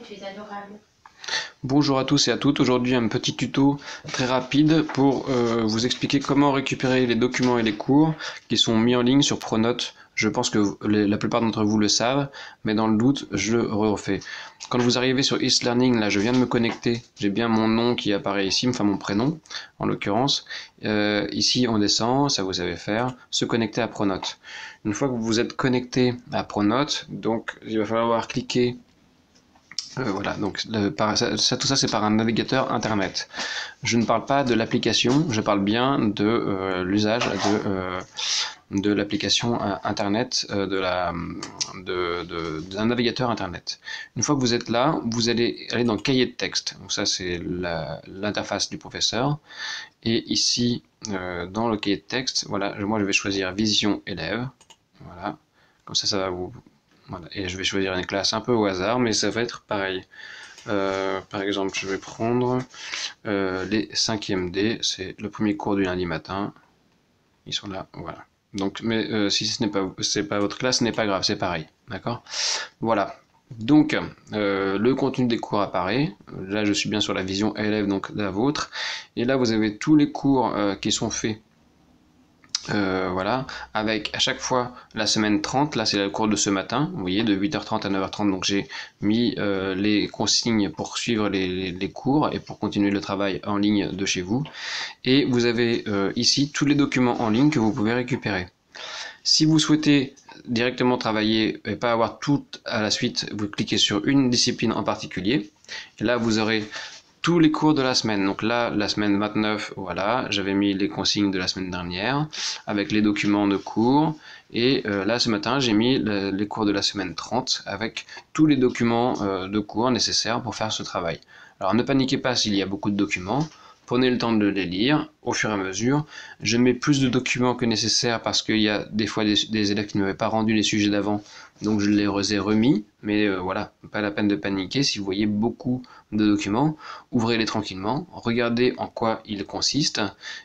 tu es adorable. Bonjour à tous et à toutes, aujourd'hui un petit tuto très rapide pour vous expliquer comment récupérer les documents et les cours qui sont mis en ligne sur Pronote. Je pense que la plupart d'entre vous le savent, mais dans le doute, je le refais. Quand vous arrivez sur e-learning, là je viens de me connecter, j'ai bien mon nom qui apparaît ici, enfin mon prénom en l'occurrence. Ici on descend, ça vous savez faire, se connecter à Pronote. Une fois que vous êtes connecté à Pronote, donc il va falloir cliquer. Voilà, donc tout ça c'est par un navigateur internet. Je ne parle pas de l'application, je parle bien de l'usage de l'application internet, d'un navigateur internet. Une fois que vous êtes là, vous allez aller dans cahier de texte. Donc ça c'est l'interface du professeur. Et ici, dans le cahier de texte, voilà, moi je vais choisir Vision élève. Voilà, comme ça va vous... Voilà. Et je vais choisir une classe un peu au hasard, mais ça va être pareil. Par exemple, je vais prendre les 5e D, c'est le premier cours du lundi matin. Ils sont là, voilà. Donc, mais si ce n'est pas votre classe, ce n'est pas grave, c'est pareil, d'accord? Voilà. Donc, le contenu des cours apparaît. Là, je suis bien sur la vision élève, donc la vôtre. Et là, vous avez tous les cours qui sont faits. Voilà, avec à chaque fois la semaine 30, là c'est le cours de ce matin, vous voyez, de 8h30 à 9h30, donc j'ai mis les consignes pour suivre les cours et pour continuer le travail en ligne de chez vous. Et vous avez ici tous les documents en ligne que vous pouvez récupérer. Si vous souhaitez directement travailler et pas avoir tout à la suite, vous cliquez sur une discipline en particulier, et là vous aurez tous les cours de la semaine. Donc là, la semaine 29, voilà, j'avais mis les consignes de la semaine dernière avec les documents de cours. Et là, ce matin, j'ai mis les cours de la semaine 30 avec tous les documents de cours nécessaires pour faire ce travail. Alors ne paniquez pas s'il y a beaucoup de documents. Prenez le temps de les lire au fur et à mesure. Je mets plus de documents que nécessaire parce qu'il y a des fois des élèves qui ne m'avaient pas rendu les sujets d'avant, donc je les ai remis. Mais voilà, pas la peine de paniquer. Si vous voyez beaucoup de documents, ouvrez-les tranquillement, regardez en quoi ils consistent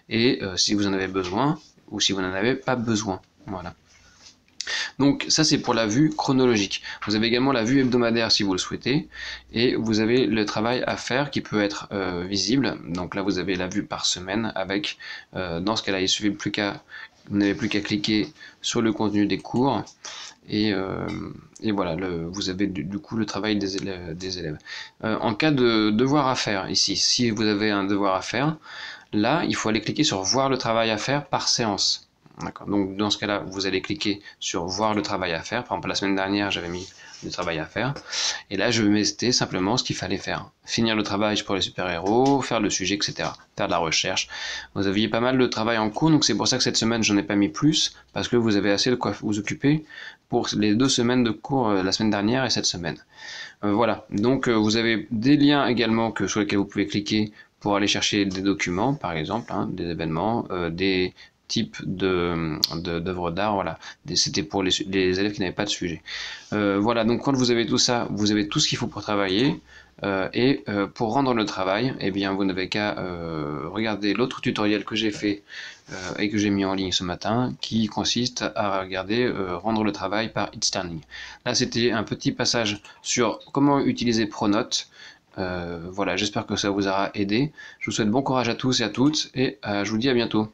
et si vous en avez besoin ou si vous n'en avez pas besoin. Voilà. Donc ça c'est pour la vue chronologique. Vous avez également la vue hebdomadaire si vous le souhaitez, et vous avez le travail à faire qui peut être visible. Donc là vous avez la vue par semaine avec, dans ce cas-là il suffit vous n'avez plus qu'à cliquer sur le contenu des cours et voilà, vous avez du coup le travail des élèves. En cas de devoir à faire ici, si vous avez un devoir à faire, là il faut aller cliquer sur voir le travail à faire par séance. Donc dans ce cas-là, vous allez cliquer sur voir le travail à faire. Par exemple, la semaine dernière, j'avais mis le travail à faire. Et là, je vais mettre simplement ce qu'il fallait faire. Finir le travail pour les super-héros, faire le sujet, etc. Faire de la recherche. Vous aviez pas mal de travail en cours, donc c'est pour ça que cette semaine, j'en ai pas mis plus, parce que vous avez assez de quoi vous occuper pour les 2 semaines de cours, la semaine dernière et cette semaine. Voilà, donc vous avez des liens également sur lesquels vous pouvez cliquer pour aller chercher des documents, par exemple, hein, des événements, des types d'œuvres d'art, voilà. C'était pour les élèves qui n'avaient pas de sujet. Voilà, donc quand vous avez tout ça, vous avez tout ce qu'il faut pour travailler. Pour rendre le travail, eh bien, vous n'avez qu'à regarder l'autre tutoriel que j'ai fait et que j'ai mis en ligne ce matin, qui consiste à regarder rendre le travail par e-learning. Là, c'était un petit passage sur comment utiliser Pronote. Voilà, j'espère que ça vous aura aidé. Je vous souhaite bon courage à tous et à toutes, et je vous dis à bientôt.